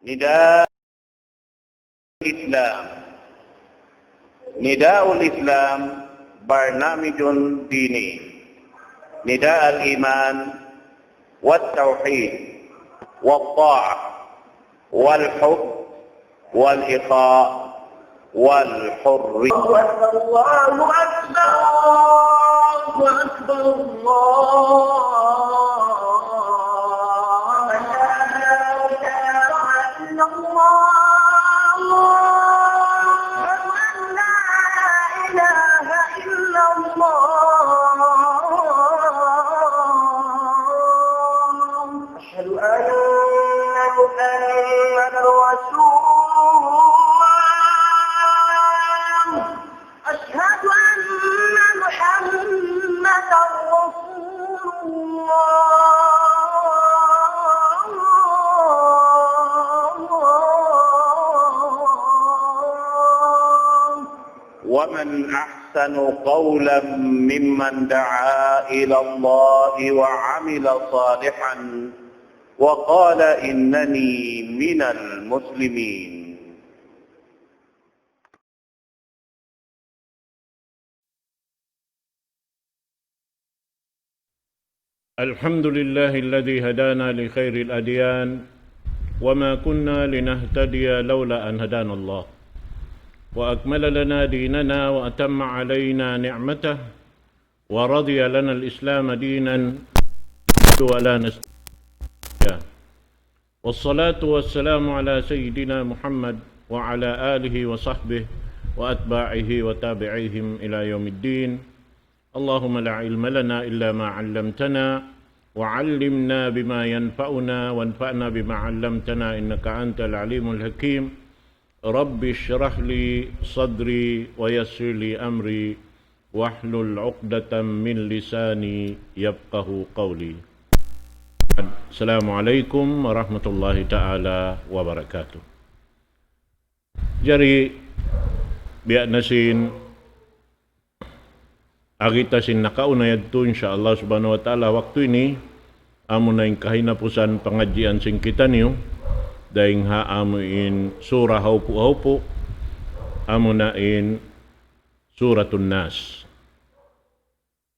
نداء الإسلام. نداء الإسلام برنامج ديني، نداء الإيمان والتوحيد والطاعة والحب والإخاء والحرية. الله أكبر الله أكبر الله لا إله إلا الله لا إله إلا الله أشهد أن محمدا رسول أشهد أن محمدا رسول الله. ومن أحسن قولا ممن دعا إلى الله وعمل صالحا وقال إنني من المسلمين. الحمد لله الذي هدانا لخير الأديان وما كنا لنهتدي لولا أن هدانا الله وأكمل لنا ديننا وأتم علينا نعمته ورضي لنا الإسلام دينا ولا نستطيع. والصلاة والسلام على سيدنا محمد وعلى آله وصحبه وأتباعه وتابعيهم إلى يوم الدين. اللهم لا علم لنا إلا ما علمتنا وعلمنا بما ينفعنا وانفعنا بما علمتنا إنك أنت العليم الحكيم. رب اشرح لي صدري ويسر لي أمري واحلل عقدة من لساني يفقه قولي. Assalamualaikum warahmatullahi ta'ala wabarakatuh. Jari biak nasin agita sin nakaunay adto insyaallah subhanahu wa ta'ala waktu ini amo na yung kahinapusan pangadjian sing kita niyo daing ha amo in surah haupu amo na in suratun nas.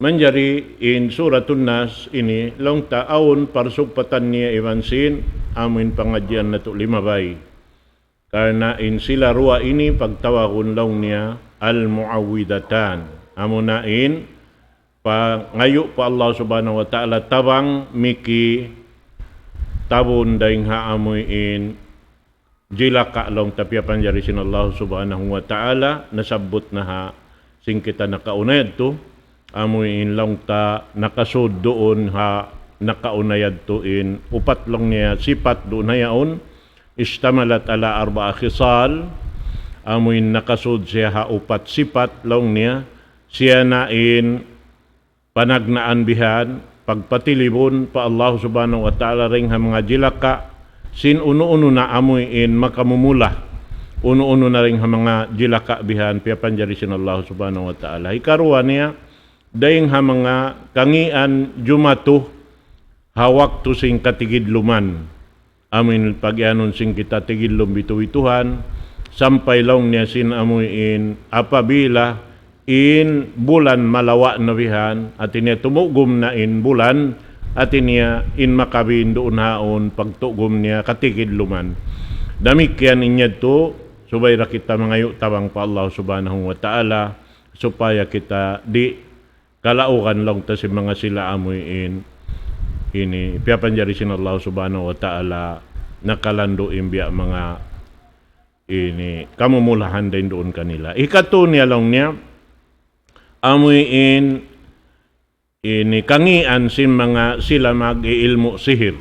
Manjari in suratun nas ini long taon parsugpatan niya iwansin amo in pangadjian na to 5 bay. Karena in sila ruwa ini pagtawagin long niya al-muawwidatan. Amo na in ngayo pa Allah subhanahu wa ta'ala tabang miki tabon daing ha amoy in jilaka long tapya panjari sin Allah subhanahu wa ta'ala nasabot na ha sing kita nakaunayad to amoy in long ta nakasud doon ha nakaunayad to in upat long niya sipat doon hayaon istamalat ala 4 khisal amoy nakasud siya ha upat sipat long niya siya na in panagnaan bihan pagpatilibon pa Allah subhanahu wa ta'ala ring ha mga jilaka sin uno-uno na amoy in makamumula uno-uno na ring ha mga jilaka bihan piya panjari sin Allah subhanahu wa ta'ala ikaruwa niya daing ha mga kangian jumatuh hawak to sing katigidluman amin pagyanon sing kita tigidlum bituituhan sampay long niya sin amoy in apabila in bulan malawa na bihan at niya tumugom na in bulan at niya in makabin doon haon pagtugom niya katigidluman. Damikyan inya to subay ra kita mangayo tabang pa Allah subhanahu wa ta'ala supaya kita di kalaukan lang ta si mga sila amoy in ini piyapanjari sin Allah subhanahu wa ta'ala nakalando imbiya mga ini kamumulahan din doon kanila. Ikato niya lang niya amoy in ini kangian sin mga sila mag-iilmo sihir.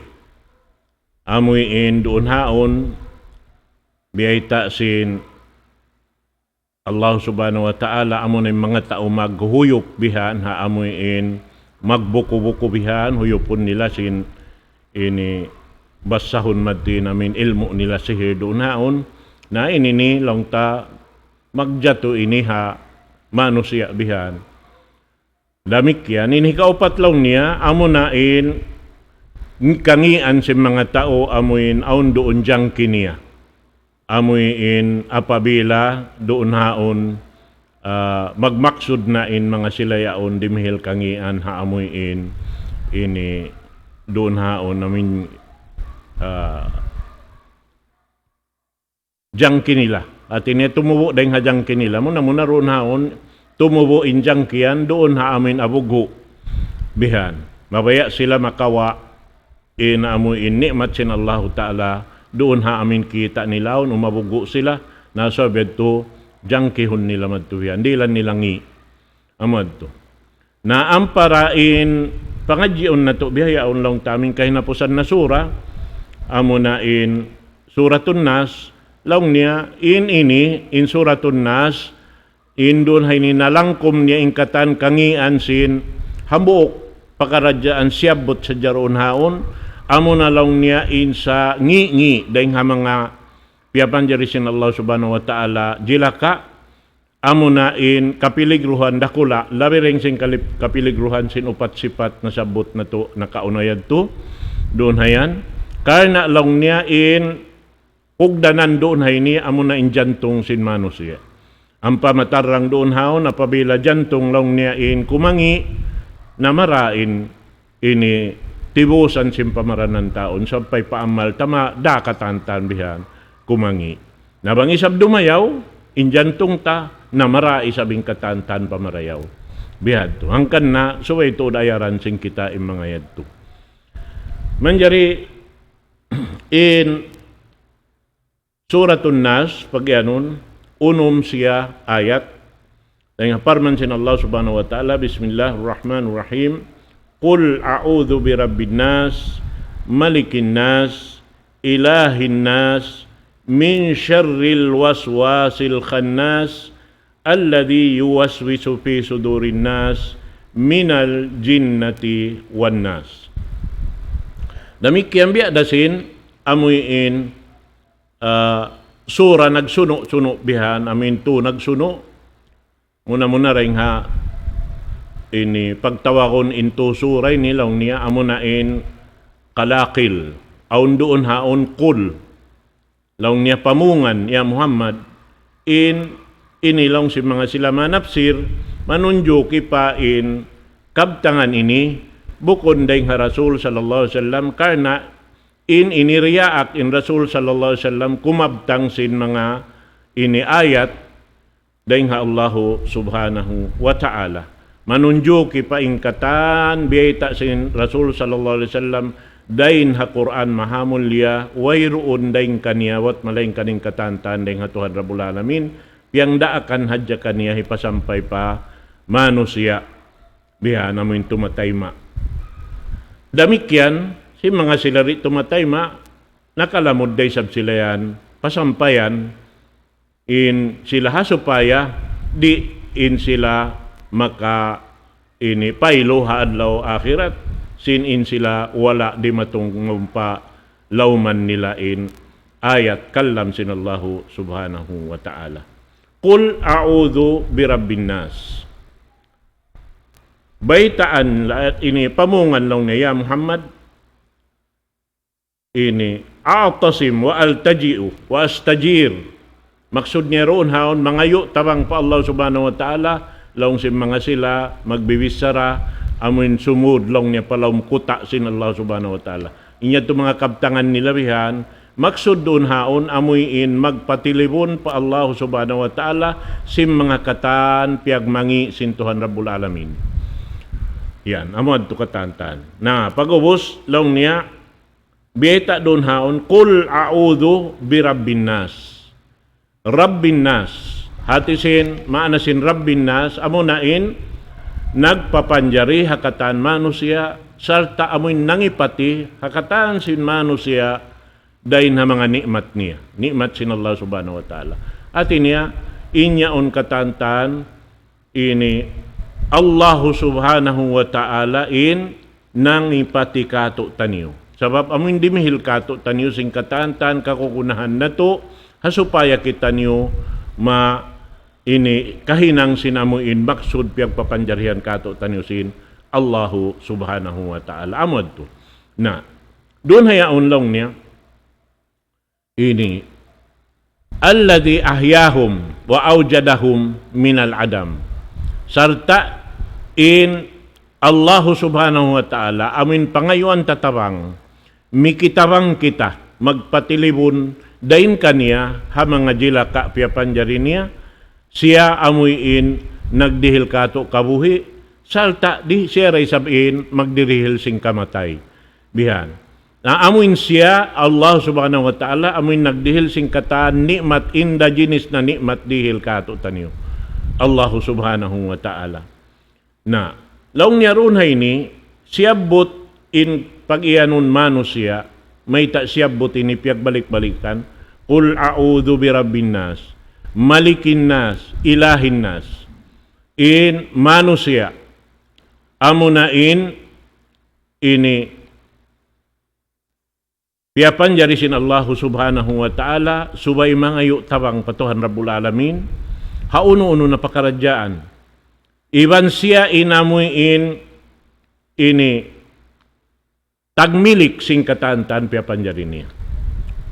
Amoy in doon haon biyayta sin Allah subhanahu wa ta'ala amo na mga tao maghuyop bihan ha amoy in magbuko-buko bihan huyopon nila sin ini basahon maddi namin ilmo nila sihir doon haon na ini long ta magjato ini ha manusia bihan. Damik yan, ini kaupat lang niya, amo na in kangian si mga tao amuin aun doon diyang kiniya. Amuin apabila doon haon magmaksud na in mga sila yaon dimihil kangian haamuin ini doon haon namin jangki nila. At ini tumubo dahil hajangki nila. Muna roon haon tumubo in jangkian doon haamin abugo bihan. Mabaya sila makawa inaamuin nikmat sin Allah Ta'ala doon haamin kita nilaon umabugo sila nasa bedto jangkihon nila madtuyan. Dilan nilangi amad to. Na amparain pangadjion na to bihayaon lang taming kahinapusan na sura amunain suratun nas laung niya in suratun nas in doon hay ninalangkom niya ingkatan kangian sin hambuok pakaradyaan siyabot sa jaroon haon amo na laung niya in sa ngi dahil nga mga piyapan jari sin Allah subhanahu wa ta'ala jilaka amo na in kapiligruhan dakula labireng sin kapiligruhan sin upat sipat na sabot na to nakaunayad to doon hayan karena laung niya in ugdanan doon hay ni amo na in jantong sin manusia ang pamatarang doon haon napabila jantong laung niya in kumangi na marain ini tibusan sin pamaranan taon sampay paamal tama dakatantan bihan kumangi nabangisab dumayaw injantong ta na marai sabing katantan pamarayaw bihan to hangkan na suway to dayaran sin kita in mga yadto manjari in suratun nas pagyanon unom siya ayat dahil parman sin Allah subhanahu wa ta'ala bismillahirrahmanirrahim Qul a'udhu birabbin nas, malikin nas, ilahin nas, min syarril waswasil khannas, alladhi yuwaswisu fi sudurin nas, minal jinnati wan nas. Demikian biak dasin, amuin sura nagsuno-suno bihan, amin tu nagsuno, muna-muna ring ha, ini pagtawakon into suray nilaw niya amunain kalakil aun doon haon kul law niya pamungan ya Muhammad inilaw si mga sila manapsir manunjo kipain kabtangan ini bukod dahil Rasul sallallahu alaihi wasallam karena iniriyaak in Rasul sallallahu alaihi wasallam kumabtang sin mga ini ayat dahil Allahu subhanahu wa ta'ala manunjo kipaingkatan biyayta sin Rasul sallallahu alaihi wasallam dain ha Quran mahamul liya wayruun dain kaniya wat malaing kaning katantan dain ha Tuhan Rabbul Alamin piang daakan hadya kaniya hipasampay pa manusia biya namin tumatayma damikyan si mga silari tumatayma nakalamod day sab sila yan pasampayan in sila hasupaya di in sila maka ini paylo haadlaw akhirat sinin sila wala di matungumpa lauman nila in ayat kallam sinallahu subhanahu wa ta'ala Qul a'udhu birabbin nas baitaan lahat ini pamungan lang niya Muhammad ini a'tasim wa altaji'u wa astajir maksud niya roon haon mangayo tabang pa Allah subhanahu wa ta'ala laung si mga sila magbibisara amun sumud long niya palaum kuta sin Allah subhanahu wa ta'ala inya to mga kabtangan nila bihan maksud doon haon amuin magpatilibon pa Allah subhanahu wa ta'ala sim mga katan piagmangi sin Tuhan Rabbul Alamin yan amad to katantan na pagubos long niya biyeta doon haon Qul a'udhu birabbin nas Rabbin nas hatisin maanasin Rabbin nas amunain nagpapanjari hakatan manusia sarta amuin nangipati hakatan sin manusia dain ha mga nikmat niya nikmat sin Allah subhanahu wa ta'ala at niya inyaon katantan ini Allah subhanahu wa ta'ala in nangipati kato taniyo sabab amuin dimihil kato taniyo sing katantan kakukunahan na to hasupaya kita niyo ini kahinang sinamuin maksud piyag papanjarihan kato tanyusin Allahu subhanahu wa ta'ala amad to na doon hayaon long niya, ini, alladhi ahyahum wa awjadahum minal adam. Sarta in Allah subhanahu wa ta'ala amin pangayuan tatabang, mikitabang kita, magpatilibon, dain kaniya, ha mga jila ka piyapanjari niya, siya amuyin, nagdihil kato kabuhi, salta di siya ray sabihin, magdirihil sing kamatay. Bihan. Na amuin siya, Allah subhanahu wa ta'ala, amuin nagdihil sing kata, nikmat inda jinis na nikmat dihil kato taniyo. Allah subhanahu wa ta'ala. Na, laong niya ron ini, siyabot in pag-iyanon manusia, may ta siyabot ini piyag balik-balikan, Qul a'udhu bi rabbin nas, malikin nas, ilahin nas, in manusia, amunain ini, piyapan jarisin Allah subhanahu wa ta'ala, subay mangayo tabang patuhan Rabbul Alamin, hauno-uno na pakaradyaan. Iban siya inamuin ini tagmilik singkatan piyapan jari niya.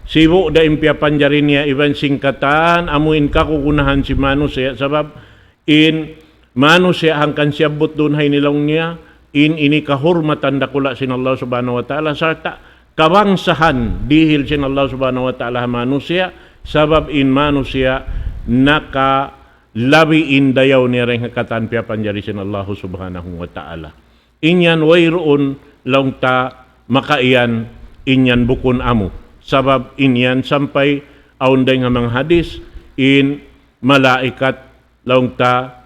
Sibo da impiyapan jari niya iban singkatan amuin kakukunahan si manusia sabab in manusia hangkan siyabot doon hay nilong niya in ini kahurmatan dakula sin Allah subhanahu wa ta'ala sarta kabangsahan dihil sin Allah subhanahu wa ta'ala manusia sabab in manusia naka labi indayaw niya rin hakatan piyapan jari sin Allah subhanahu wa ta'ala. Inyan wayroon lang ta makaiyan inyan bukon amo. Sabab inyan sampay aunday nga mga hadis in malaikat lang ta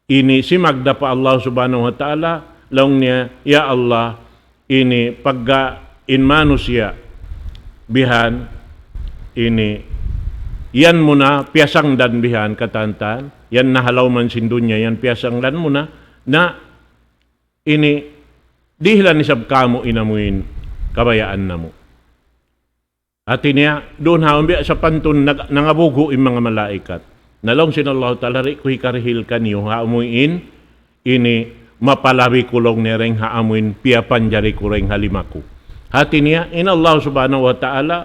ini si magda pa Allah subhanahu wa ta'ala lang niya, ya Allah, ini pagga in manusia bihan ini yan mo na, piyasang dan bihan katantan, yan nahalaw man sindunya, yan piyasang dan mo na ini, dihilan isab kamo inamuin, kabayaan na mo. At niya, doon haambi sa pantun, nangabugo yung mga malaikat. Nalong sinallahu ta'ala, kuhi karihil kaniyo, haamuin, ini, mapalabi kulong ni ring haamuin, piyapan jari ko ring halimako. Hati niya, in Allah subhanahu wa ta'ala,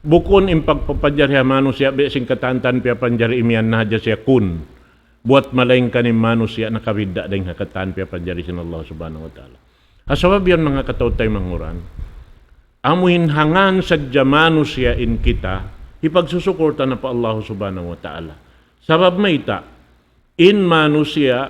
bukon impagpapadjari manusia besing katantan pia panjari imian naja siya kun buat malaing kanim manusia nakawida ding hakatan pia panjari sin Allah subhanahu wa ta'ala. Asabab yan mga katautay manguran, amuin hangan sadya manusia in kita ipagsusukurta na pa Allah subhanahu wa ta'ala. Sabab may ta in manusia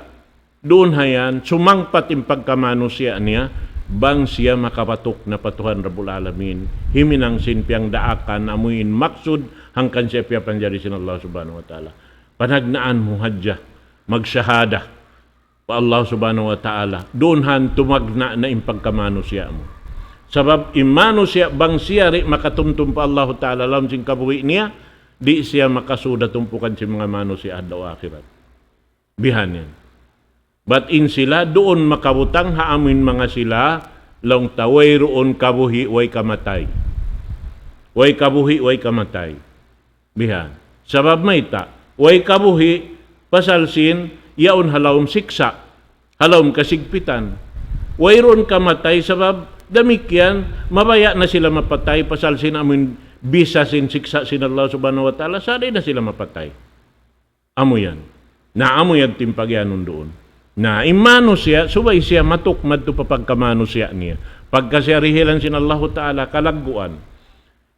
doon hayan sumangpat impagkamanusia niya bang siya makapatok na patuhan Rabbul Alamin, himinang sinpiang daakan, amuin maksud, hangkan siya piyapanjari sin Allah subhanahu wa ta'ala. Panagnaan mo hadya, magsyahada, pa Allah subhanahu wa ta'ala, doon han tumagna na impagkamano siya mo. Sabab imano siya, bang siya rin makatumtum pa Allah ta'ala, lam sing kabuhi niya, di siya makasuda tumpukan si mga mano siya adaw akhirat. Bihan yan. But in sila, doon makabutang haamin mga sila, long taway roon kabuhi, way kamatay. Way kabuhi, way kamatay. Bihan. Sabab may ta, way kabuhi, pasalsin, yaon halawm siksa, halawm kasigpitan. Way roon kamatay, sabab damikyan, mabaya na sila mapatay, pasalsin amin bisa sin siksa sin Allah subhanahu wa ta'ala, sali na sila mapatay. Amo yan. Na amo yan timpagyanon doon. Na imano siya, subay siya matukmad to papagkamano siya niya. Pagka siya rihilan sin Allah ta'ala, kalagguan.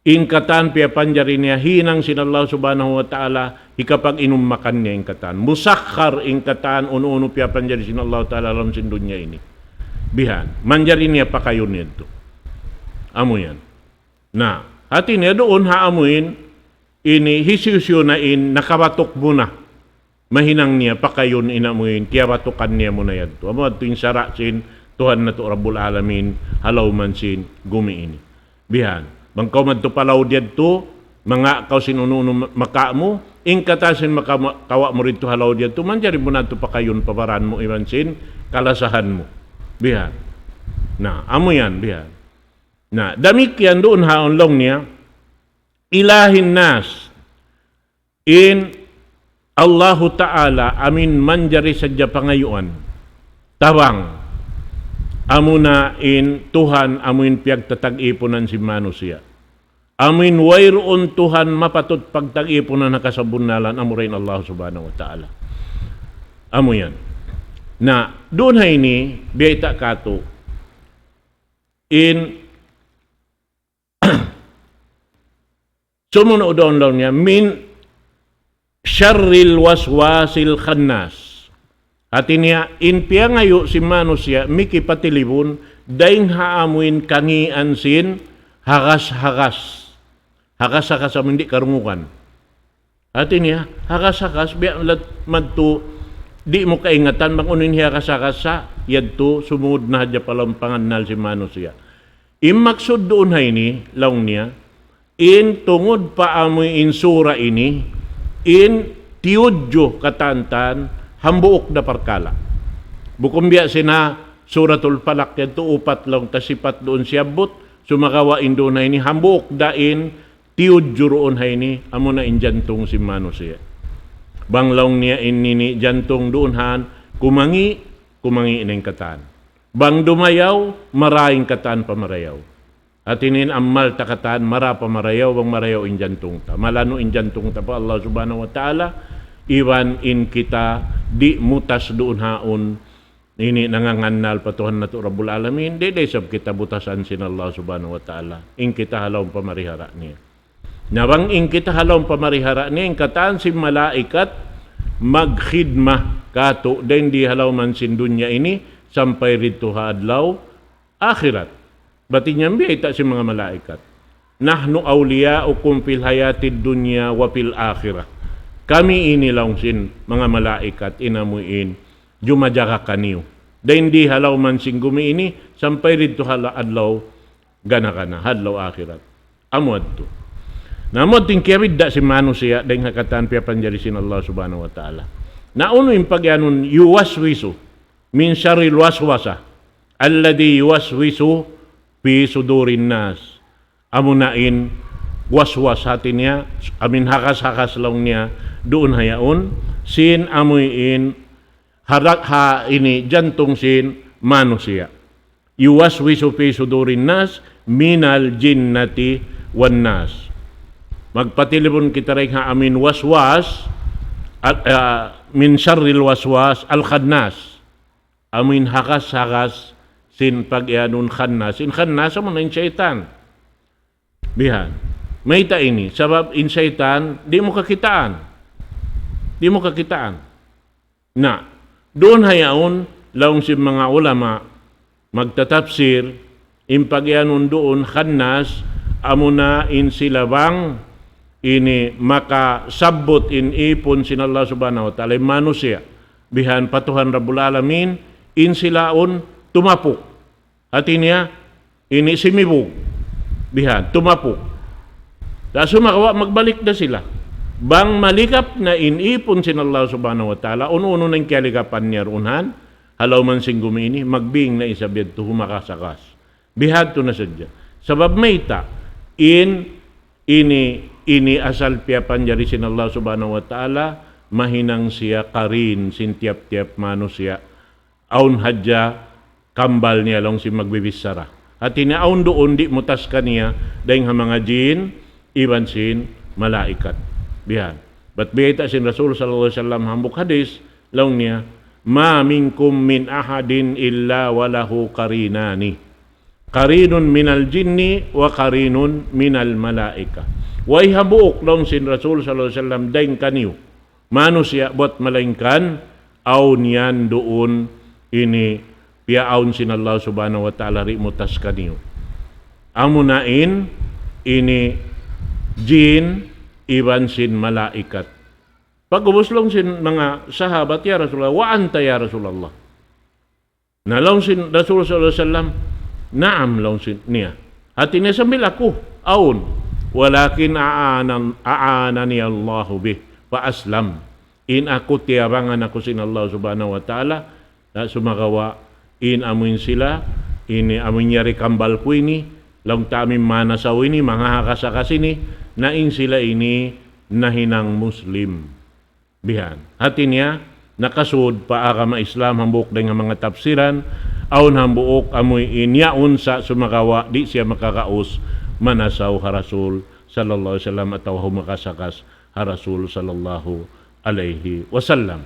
Ingkatan piya panjari niya, hinang sin Allah subhanahu wa ta'ala, hikapag inumakan niya ingkatan. Musakhar ingkatan, uno-uno piya panjari sin Allah ta'ala, alam sin dunya ini. Bihan, manjari niya pa kayo nito. Amo yan. Na, hati niya doon haamuin, ini hisyusyo na nakabatok mo na. Mahinang niya, pakayon inamuin, kaya batukan niya mo na yan. Amo at yung sarasin, Tuhan na to Rabbul Alamin, halaw man sin, gumiini. Bihan, bangkaw man to palaw diyan to, mga kaw sinununo maka mo, ingkatasin makawa mo rin to halaw diyan to, manjari mo na to pakayon, paparan mo, iman sin, kalasahan mo. Bihan. Na, amo yan, bihan. Na, damik yan doon haon long niya, ilahin nas, in Allahu Ta'ala amin manjari sadya pangayuan tabang amuna in Tuhan amuin piyagtatag-ipunan si manusia. Amin wayroon Tuhan mapatot pagtag-ipunan na kasabunalan amurin Allah subhanahu wa ta'ala. Amo yan. Na doon hay ni biyayta kato in sumunod doon daw niya min syarril waswasil khannas. At niya in piya ngayo si manusia miki patilibon daing haamuin kangian sin hagas-hagas. Hagas-hagas sa hindi karungukan. At niya hagas-hagas biya madto di mo kaingatan makunin hiya hagas-hagas sa yadto sumud na hadya palampangan nal si manusia. Imaksud doon hay ni laong niya in tungod pa amoy insura ini in tiyudyo katantan hambuok da parkala. Bukumbiya sina suratul Falaq yan to upat lang tasipat doon siyabot sumakawain doon hay ni hambuok dain tiyudyo roon hay ni amo na in jantong si manusia. Banglaong niya in nini jantong doon han kumangi ineng katan. Bang dumayaw maraing katan pamarayaw. At inin amal takatan mara pamarayaw bang marayaw in jantong ta. Malano in jantong ta pa Allah subhanahu wa ta'ala iwan in kita di mutas doon haon ini nangangannal patuhan na to Rabbul Alamin di sab kita butasan sin Allah subhanahu wa ta'ala in kita halaw pamarihara niya. Nabang in kita halaw pamarihara niya in kataan si malaikat magkhidmah kato din di halaw man sin dunya ini sampay rito haadlaw akhirat. Bati niya biyayta si mga malaikat. Nahnu awliyaukum fil hayatid dunya wa fil akhirah. Kami inilaw sin mga malaikat inamuin jumajaka kaniyo. Dahin di halaw man sing gumi ini sampay rito adlaw gana hadlaw akhirat. Amod to. Namod ting kiawid si manusia dahin hakatan piya panjari sin Allah subhanahu wa ta'ala. Nauno yung pagyanun yuwaswisu min syarril waswasa alladhi yuwaswisu fi sudurin nas. Amunain waswas hati niya amin hakas-hakas lang niya doon hayaon sin amuin harak ha ini jantong sin manusia. Yuwaswisu fi sudurin nas minal jinnati wan nas. Magpatilipon kita rin ha amin waswas at min syarril waswas al khannas. Amin hakas-hakas sin pag-ianun khannas. In khannas mo na in syaitan. Bihan. May ta ini. Sabab in syaitan, di mo kakitaan. Di mo kakitaan. Na, doon hayaon, laong si mga ulama, magtatapsir, in pag-ianun doon khannas, amo na in silabang, ini makasabot in ipon sin Allah subhanahu wa ta'ala manusia. Bihan patuhan Rabbul Alamin, in silaon, tumapok. At niya, ini simibog. Bihan, tumapok. Dahil sumakawa, magbalik na sila. Bang malikap na inipon sin Allah subhanahu wa ta'ala, uno-uno ng kialikapan niya runhan, halaw man sing gumini, magbing na isabid to humakasakas. Bihan to na sadya. Sabab may ta, ini asal piya panjari sin Allah subhanahu wa ta'ala, mahinang siya karin sin tiap-tiap manusia. Aun hadya, kambal niya lang si magbibisara. At inaon doon di mutas kaniya dahil mga jin, iban sin malaikat. Bihan. But biyayta sin Rasul sallallahu alaihi wasallam hambuk hadis, lang niya, ma minkum min ahadin illa walahu karinani. Karinun minal jinni wa karinun minal malaika. Wa ihabuok lang sin Rasul sallallahu alaihi wasallam dahil kaniyo. Manusia buat malaingkan, aun yan doon ini piyaon sin Allah subhanahu wa ta'ala ri mutas kaniyo. Amunain ini jin iban sin malaikat. Pag-ubuslong sin mga sahabat ya Rasulullah, wa anta ya Rasulullah. Nalong sin Rasul sallallahu alaihi wasallam, naam long sin niya. Hati niya sambil ako, aun. Walakin aanani Allahu bih fa aslam. In ako tiyabangan ako sin Allah subhanahu wa ta'ala na sumagawa in amin sila, ini amin nyari kambal ko ini, lang tamim manasaw ini, mga hakasakas ini, na in sila ini nahinang Muslim. Bihan. Hati niya, nakasud pa agama Islam hambuk ng mga tafsiran, aon hambuok amoy inyaon sa sumakawa di siya makakaos manasaw harasul sallallahu alaihi wasallam ataw humakasakas harasul sallallahu alaihi wasallam.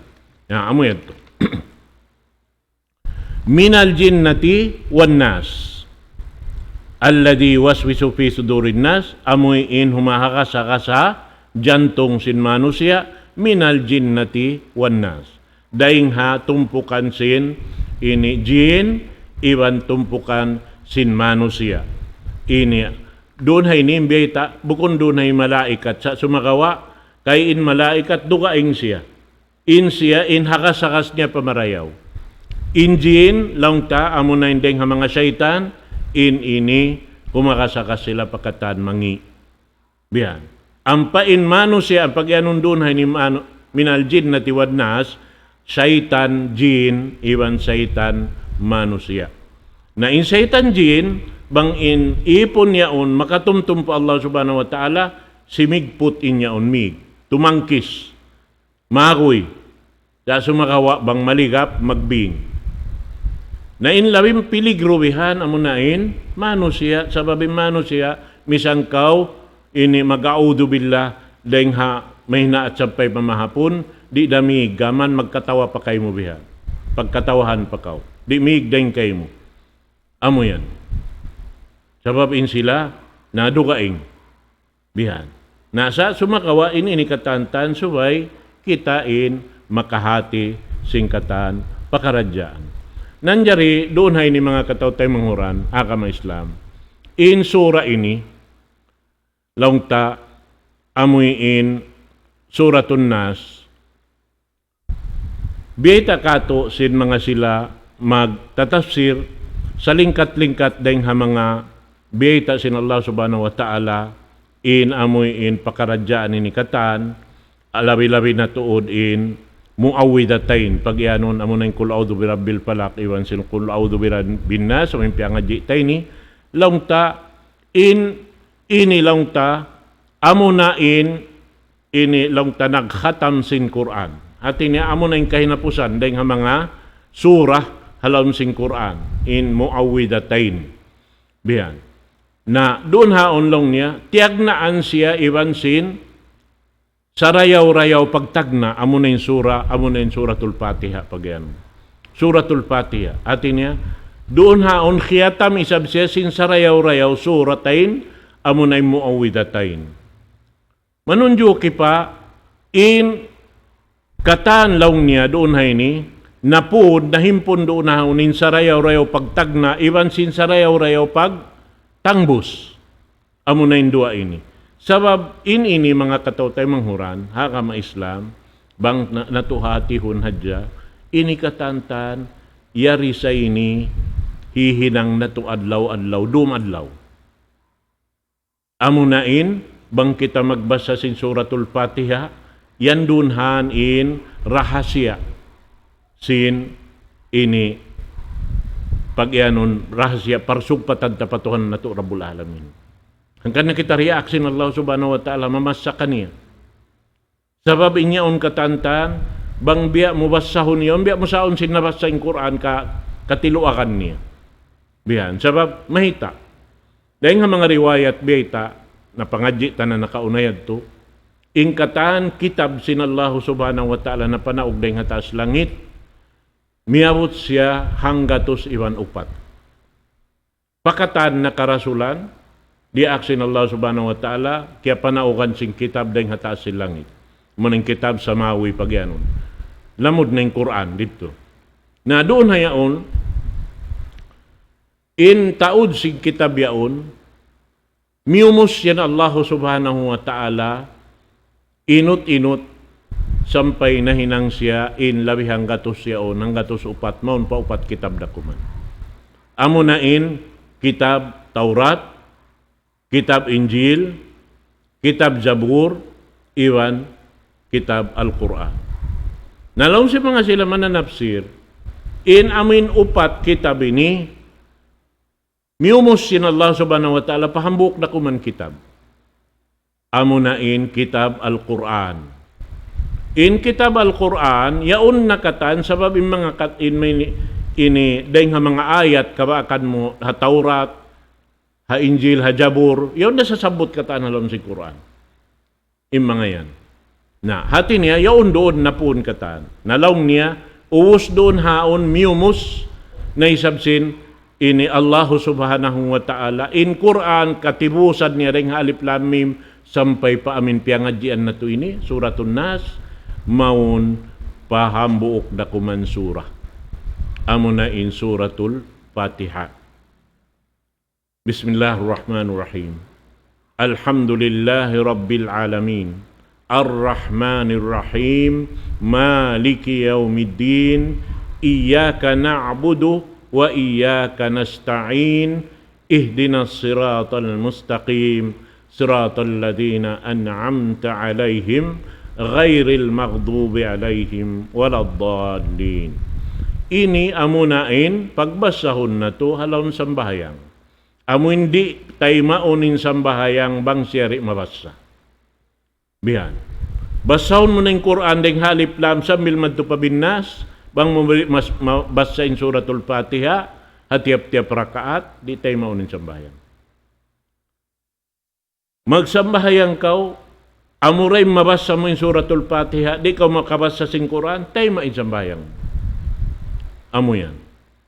Ya amoy ito. Minal jinnati wan nas alladhi waswisu fi sudurin nas amoy in humahakas sa jantong sin manusia minal jinnati wan nas daing ha tumpukan sin ini jin iwan tumpukan sin manusia ini doon hay nimbeta bukon doon hay malaikat sa sumakawa kay in malaikat dugaing siya in hakas-hakas niya pamarayaw in jin laungta amo na indeng ha mga syaitan in ini kumakasakas sila pakatan mangi biyan ang pain manusia ang pagyanon doon hay ni minal jinnati wan nas syaitan jin iwan syaitan manusia na in syaitan jin bang in ipon yaon makatumtum po Allah subhanahu wa ta'ala simigput in yaon mig tumangkis magoy sa sumakawa bang maligap magbing na in labing piligruwihan amo na in manusia sa babing manusia misangkaw ini mag-audu billah dahing ha may hinaat sampay pamahapon di dami gaman magkatawa pa kayo mo biha pagkatawahan pa kaw di mig dahing kayo mo amo yan sababin sila nadugaing bihan nasa sumakawa ini katantan subay kitain makahati singkatan pakaradyaan nanjari doon hay ni mga katawtay manghuran agama Islam in sura ini laungta amoy in suratun nas biyeta kato sin mga sila magtatafsir sa lingkat-lingkat dahing ha mga biyeta sin Allah subhanahu wa ta'ala in amoy in pakaradyaan ini katan alawi-lawi na tuod in muawidatain pag ianon amo na yung kul a'udhu birabbil falaq iwan sin kul a'udhu birabbin nas o yung piangadji tay ni laungta in ini laungta amo na ini laungta nagkhatam sin Quran at ini amo na yung kahinapusan dahil nga mga surah halam sin Quran in muawidatain biyan na doon haon lang niya tiagnaan siya iwan sin sarayaw-rayaw pagtagna amo na yung suratul Fatiha pag yan suratul Fatiha at niya doon haon khiyatam isab siya sin sarayaw-rayaw suratain amo na yung muawidatain manunjo kipa in katan laung niya doon hay ni napud nahimpon doon na haonin sarayaw-rayaw pagtagna iwan sin sarayaw-rayaw pag tangbos amo na yung dua ini sabab ini mga katawtay manghuran hakama Islam bang natuhatihon hadya ini katantan yari sa ini hihinang natuadlaw-adlaw dumadlaw amo na in bang kita magbasa sin suratul Fatiha yan dunhan in rahasya sin ini pagyanon rahasya parsugpatan tapatuhan nato Rabbul Alamin hanggang na kita reaksin Allah subhanahu wa ta'ala mamasakan niya sabab inyaon katantan bang biya mo basahon yon biya mo saon sin nabasa in Quran katiluakan niya biyan sabab mahita dahil nga mga riwayat biyata na pangadji tanan nakaunayad to ingkatan kitab sin Allah subhanahu wa ta'ala na panaog dahil nga taas langit miabot siya hanggatos iwan upat pakatan na karasulan di aksin Allah subhanahu wa ta'ala kaya panaukan sing kitab dahil nga taas sin langit maning kitab samawi pagyanon lamod na yung Quran dito na doon hayaon in taud sing kitab yaon miumos yan Allah subhanahu wa ta'ala inut-inut sampay na hinang siya in labihang gatos yaon ng gatos upat maun pa upat kitab dakuman amo na in kitab Taurat kitab Injil kitab Zabur iwan kitab Al-Quran nalaw si mga sila mananapsir in amin upat kitab ini miumos sin Allah subhanahu wa ta'ala pahambuk na kuman kitab amo na in kitab Al-Quran in kitab Al-Quran yaon nakatan sabab in mga ini dahil nga mga ayat kabakan mo ha Taurat, ha Injil, ha Jabur, yun na sasabot kataan halom si Quran. Yung mga yan. Na hati niya, yaon doon na pun kataan. Nalaong niya, uwos doon haon miumus na isabsin ini Allah subhanahu wa ta'ala. In Quran, katibusan niya rin alif lam mim sampai pa amin piangadjian na to ini, Suratun Nas, maun pahambuok da kuman surah. Amo na in Suratul Fatiha. Bismillahirrahmanirrahim. Alhamdulillahi Rabbil Alamin. Ar-Rahmanir Rahim. Maliki Yaumiddin. Iyyaka na'budu wa iyyaka nasta'in. Ihdinas siratal mustaqim. Siratal ladzina an'amta 'alaihim ghairil maghdubi 'alaihim waladdallin. Ini amunain pagbasahon na to halon sambahayang. Amo hindi tay maunin sambahayang bang siyari mabasa. Bihan. Basahon mo ng Quran ding halip lam sambil madto pabinnas bang mas basa in Suratul Fatiha hatiap-tiap rakaat di tay maunin sambahayang. Magsambahayang kau amuray mabasa mo in Suratul Fatiha di kau makabasa sing Quran tay main sambayang. Amo yan.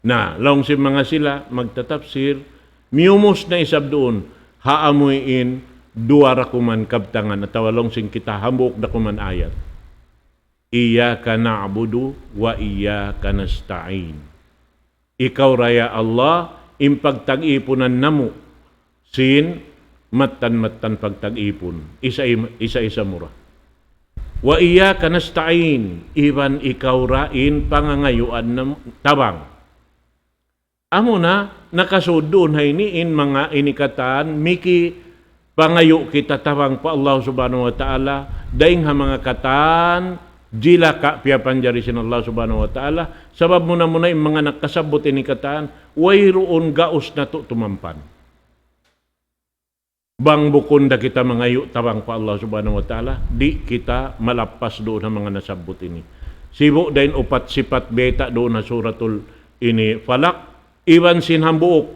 Na, laong si mga sila, magtatapsir, miumos na isab doon, haamuin, duwara kuman kabtangan, at tawalong sing kita, hambuk na kuman ayat. Iyaka na'budu wa iyaka nasta'in. Ikaw raya Allah, impagtag-ipunan namo, sin, matan-matan pagtag-ipon, isa-isa mura. Wa iyyaka nasta'in, iban ikaw rain pangangayuan ng tabang. Amo na nakasudon hay niin mga inikatan miki pangayo kita tabang pa Allah subhanahu wa ta'ala daing ha mga katan jila ka piapanjari sin Allah subhanahu wa ta'ala sabab muna yung mga nakasabot inikatan wayroon gaos na to tumampan. Bang bukon da kita mangayo tabang pa Allah subhanahu wa ta'ala, di kita malapas doon ang mga nasabot ini. Sibo dahin upat sipat beta doon na suratul ini falak, iwan sinhambuok,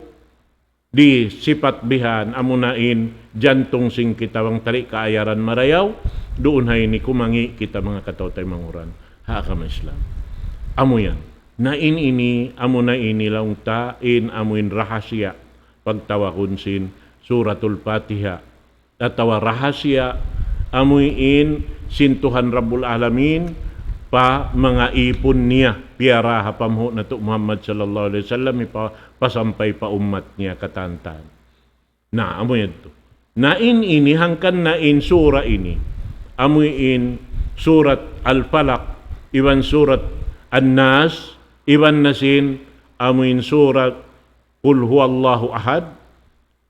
di sipat bihan, amunain, jantong sing kita wang tali kaayaran marayaw, doon hay ni kumangi kita mga katotay manguran, hakam Islam. Amo yan. Nain ini, amo na ini laung tain, amuin rahasya, pagtawakon sin, Suratul Fatiha. Atawa rahasya amuin sintuhan Rabbul Alamin pa mga ipon niya piara hapamho na to Muhammad sallallahu alaihi wasallam pasampay pa umat niya katantan. Na amuin to. Nain ini hangkan nain sura ini. Amuin surat Al-Falaq, iwan surat An-Nas, iwan nasin amuin surat Qul huwallahu ahad.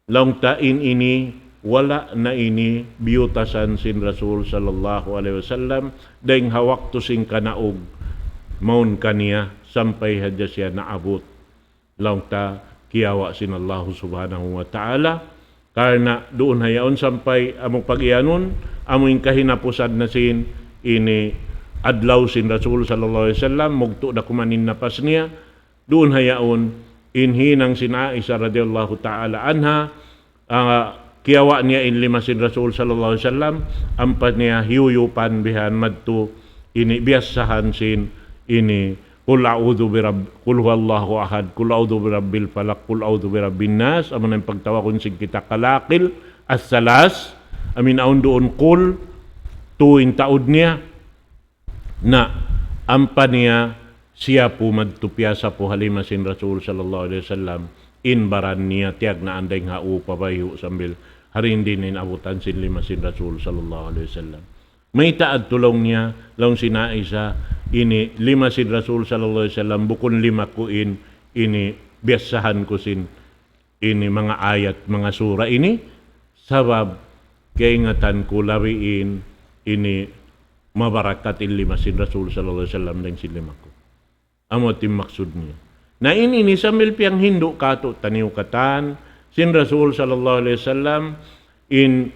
Long tain ini wala na ini biyutasan sin Rasul sallallahu alaihi wasallam dahing hawak to sing kanaog maun kaniya sampay hadya siya naabot. Long ta kiyawa sin Allah subhanahu wa ta'ala karena doon hayaon sampay among pag-ianon among kahinapusan na sin ini adlaw sin Rasul sallallahu alaihi wasallam mugto da kumanin napas niya doon hayaon inhinang sin Aisha radhiyallahu ta'ala anha kiyawa niya in lima sin Rasul sallallahu alaihi wasallam ampat niya hiyuyupan bihan madto ini biyasahan sin ini qul a'udzu qul huwallahu ahad qul a'udzu birabbil falaq qul a'udzu birabbin nas amon ang pagtawakon sin kita kalakil as-salas amin aun doon qul tuin taud niya na ampa niya siya po madtupyasa po halima sin Rasul sallallahu alaihi wasallam in baran niya tiag na anday nga upabayo sambil harin din inabutan sin lima sin Rasul sallallahu alaihi wasallam. May taad tulong niya lang sinaisa ini lima sin Rasul sallallahu alaihi wasallam bukon lima ko ini biyasahan ko sin ini mga ayat mga sura ini sabab kaingatan ko lawiin ini mabarakat in lima sin Rasul sallallahu alaihi wasallam lang sin lima ko. Amo tim maksud niya. Na ini sambil piang Hindu kato taniw katan sin Rasul sallallahu alaihi wasallam in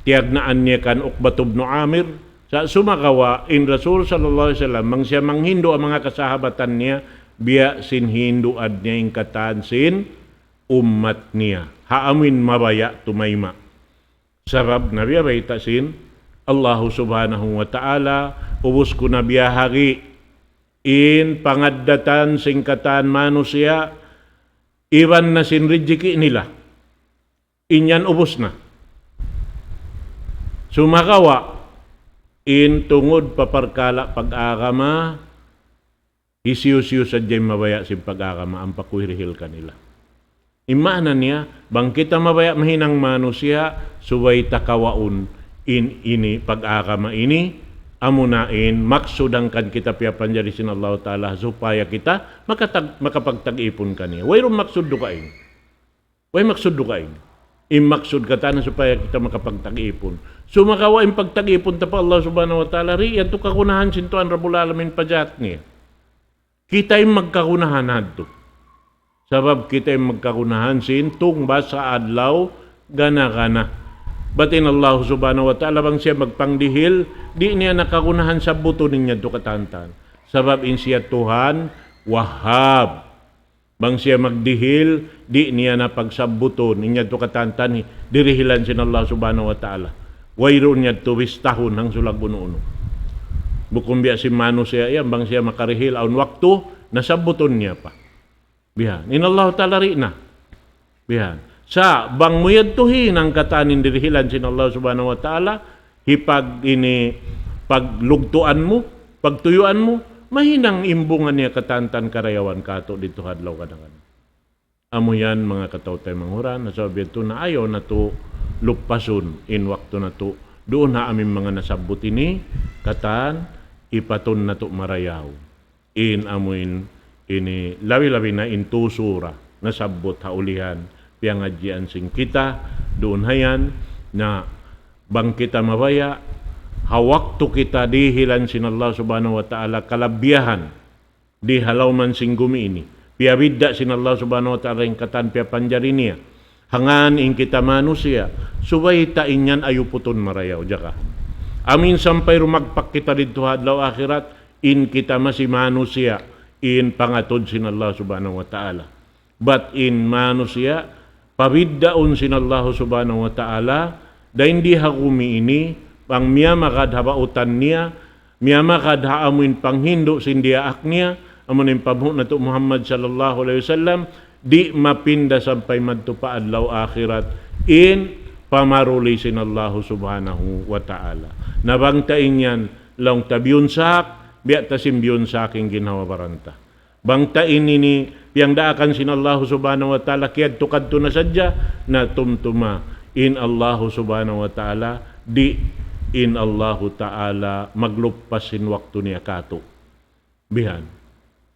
tiagnaan niya kan Uqbat ibn Amir sa sumakawa in Rasul sallallahu alaihi wasallam mang siya mang Hindu ang mga kasahabatan niya biya sin hinduad niya ingkatan sin umat niya. Haamin mabaya tumayma. Sabab na biya bayta sin Allah subhanahu wa ta'ala ubos ko na biya hari in pangaddatan singkatan manusia iwan na sin rijiki nila. Inyan ubos na. Sumakawa in tungod paparkala pag-agama isiyo-siyo sa dyan mabaya sin pag-agama ang pakuhirihil kanila. Imana niya, bang kita mabaya mahinang manusia suway takawaon in ini pag-agama ini amunain maksudang kan kita piyapan jari sin Allah Ta'ala supaya kita makapagtag-ipon kaniya. Way rum maksud dukain. Way maksud dukain. Maksud kata na supaya kita makapagtag-ipon. Sumakawa yung pagtag-ipon ta pa Allah Subhanahu wa Ta'ala riyan to kakunahan sintuan Rabbul Alamin pajat niya. Kita yung magkakunahan nadto. Sabab kita yung magkakunahan sintung basa adlaw gana-gana. Batin Allah Subhanahu wa Ta'ala bang siya magpangdihil, di niya nakakunahan sa buto niya to katantan. Sabab in siya Tuhan Wahhab. Bang siya magdihil, di niya na pagsabuton niya to katantan, dirihilan sin Allah Subhanahu wa Ta'ala. Wayro niya to wistahon hang sulag uno-uno. Bukum biya si mano siya yan, bang siya makarihil aun waktu, nasabuton niya pa. Bihan, in Allah Ta'ala rin na. Bihan. Sa bang muyad tuhin ang katanin dirihilan sin Allah Subhanahu wa Ta'ala, hipag ini paglugtuan mo, pagtuyuan mo, mahinang imbungan niya katantan karayawan kato dito hadlaw kadang-kadang. Amo yan mga katawtay manghuran, nasabi ito na ayaw na to lupason in wakto na to. Doon na aming mga nasabot ini, katan, ipaton na to marayaw. In amuin, ini lawi-lawi na intusura, nasabot haulihan, piyangadyan sing kita, doon hayan, na bang kita mabaya, hawak to kita dihilan sin Allah Subhanahu wa Ta'ala kalabiyahan di halaw man sing gumi ini. Piyabidda sin Allah Subhanahu wa Ta'ala yung katan piyapanjari niya. Hangan in kita manusia, subay ta inyan ayuputon marayaw jaka. Amin sampay rumagpak kita dito hadlaw akhirat, in kita masi manusia, in pangatod sin Allah Subhanahu wa Ta'ala. But in manusia, pabiddaon sin Allah Subhanahu wa Ta'ala, da hindi hakumi ini, pang miya makadhabautan niya, miya makadhaamuin panghindo sindiaak niya, amunin pabhuk na to Muhammad sallallahu alaihi wasallam, di mapinda sampay madto pa adlaw akhirat, in pamaruli sin Allah Subhanahu wa Ta'ala. Nabangtain yan, lang tabiyon sak, biya tasimbiyon saking ginawa baranta. Bangtain ini, yang daakan sin Allah Subhanahu wa Ta'ala, kiyad tukad to na sadya, na tumtuma, in Allah Subhanahu wa Ta'ala, di in Allahu Ta'ala maglupasin waktu niya kato. Bihan.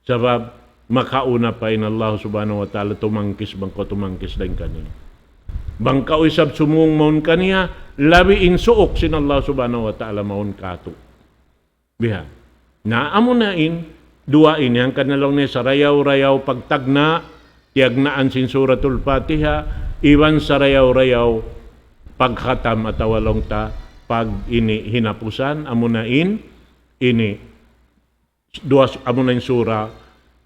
Sabab, makauna pa in Allah Subhanahu wa Ta'ala tumangkis bangko tumangkis din kaniya. Bangka isab sumung maun kaniya, labi in suok sin Allah Subhanahu wa Ta'ala maun kato. Bihan. Naamo na in, dua ini, ang kanilang niya sa rayaw-rayaw pagtagna, tiagnaan sin suratul Fatiha, iwan sa rayaw-rayaw pagkhatam at awalong ta, pag ini hinapusan, amunain, ini, duas amunain sura,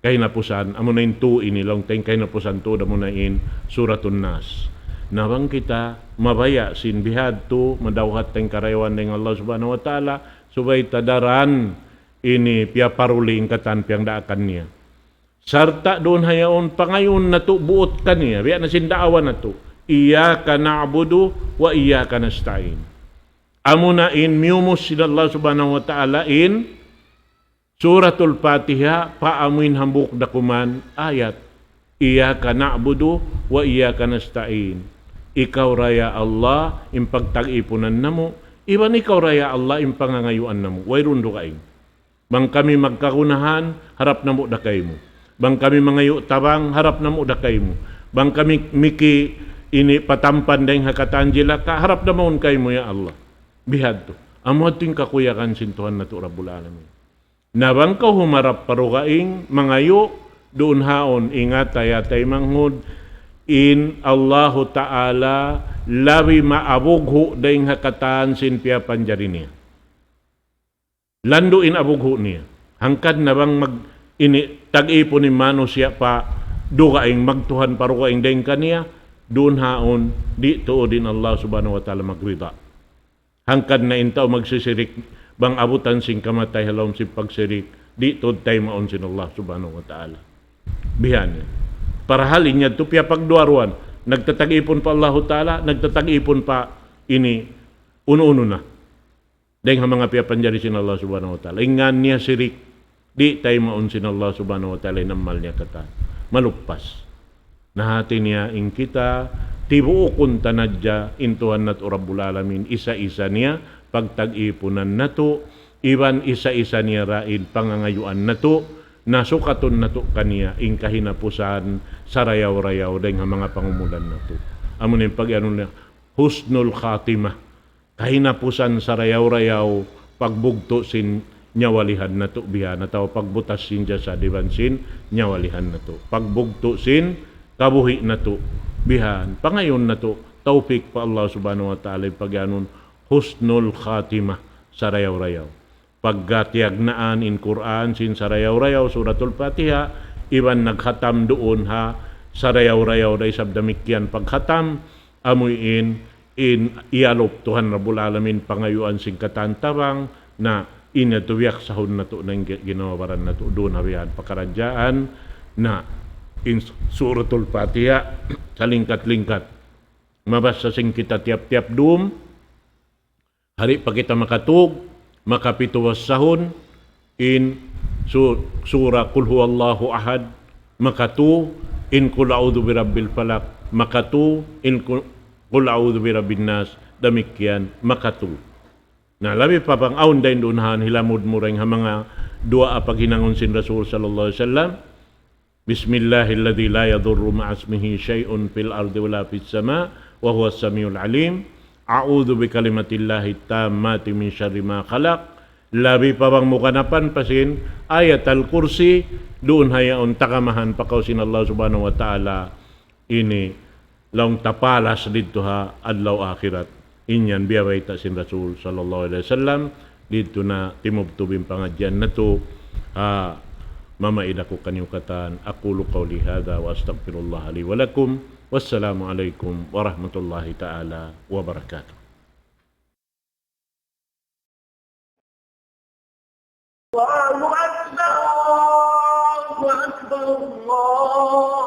kahinapusan, amunain tu ini, long tayong kahinapusan tu, amunain suratun Nas. Nawang kita, mabaya, sinbihad tu, madawhat tayong karayawan ng Allah Subhanahu wa Ta'ala, subay tadaran, ini, piyaparuli ingkatan, piyang daakan niya. Sarta doon hayaon, pangayon na tu, buot ka niya, biya na sindaawan na tu, Iyaka na'budu wa iyaka nasta'in. Amunain miumus sila Allah Subhanahu wa Ta'ala in suratul Fatiha, paamuin hambuk dakuman ayat, Iyaka na'budu wa iyaka nasta'in. Ikaw raya Allah impagtag-ipunan namo, iban ikaw raya Allah impangangayuan namo. Wayrundo kain. Bang kami magkakunahan, harap namo dakay mo. Bang kami mangayo tabang, harap namo dakay mo. Bang kami miki ini patampan dahing hakatanjila ka, harap naman kay mo ya Allah. Bihad to. Amo ating kakuyakan sintuhan na to Rabbul Alamin. Nabang ka humarap parugaing, mangayo, doon haon, ingat ayatay manghud, in Allahu Ta'ala, labi maabugho dahing hakatan sin piyapanjari niya. Landuin abugho niya. Hangkad na bang ini tag-ipon ni mano siya pa dugaing magtuhan parukaing deng kaniya doon haon di tuodin Allah subhanahu wa ta'ala magrida. Hangkad na intaw magsisirik bang abutan sing kamatay halom si pagsirik di tuod tay maon sin Allah subhanahu wa ta'ala. Bihan niya. Para halin niya tupya pagduaruan nagtatag-ipon pa Allah ta'ala, nagtatag-ipon pa ini uno-uno na. Dahil mga piyapanjari sin Allah subhanahu wa ta'ala. Ingan niya sirik, di tayo maun sin Allah subhanahu wa ta'ala, namal niya kata. Maluppas. Nahati niya in kita, tibuukun tanadya, intuhan nato Rabbul Alamin, isa-isa niya, pagtag-ipunan nato, iban isa-isa niya raid, pangangayuan nato, nasukaton nato kaniya, in kahinapusan, sarayaw-rayaw, dahil mga pangumulan nato. Amo na yung pag-ano niya, husnul khatimah, kahinapusan sa rayaw-rayaw, pagbugto sin nyawalihan na to biha na tao, pagbutas sin dya sa dibansin, nyawalihan na to. Pagbugto sin, kabuhi na to bihan. Pangayon na to, taufik pa Allah subhanahu wa ta'ala, pagyanon, husnul khatimah sa rayaw-rayaw. Paggatiyag in Quran sin sa rayaw-rayaw, suratul Fatiha, iban naghatam doon ha, sa rayaw-rayaw day sabdamikyan paghatam, amuin, in ialop Tuhan Rabbul Alamin pangayuan sing katantabang na inatuwiak sahun na to ng ginawaran na to doon hawihan pakaradjaan na in suratul Fatiha sa lingkat-lingkat mabasa sing kita tiap-tiap doom hari pa kita makatug makapituwas sahun in surah Qul Huwallahu Ahad makatu in Qul A'udzu Birabbil Falaq makatu in Qul a'udzu birabbin nas damikyan makatu. Na labi pa pang aun dain dunhan hilamud mureng ha mga dua apag hinangon sin Rasul sallallahu alaihi wasallam. Bismillahilladzi la yadurru ma'asmihi syai'un fil ardi wala fis sama wa huwas samiul alim. A'udzu bikalimatillahi tammati min syarri ma khalaq. Labi pa bang mukanapan pasin ayat al-kursi doon hayaon takamahan pakaw sin Allah subhanahu wa ta'ala ini laung tapalas dito ha adlaw akhirat inyan biyaway ta sin Rasul sallallahu alaihi wasallam dito na timubtubing pangadyan na to mamaid ako kanyong katan aqulu qawli hadha wa astaghfirullah li wa lakum wassalamu alaikum warahmatullahi ta'ala wabarakatuh. Allahu Akbar, Allahu Akbar, Allah.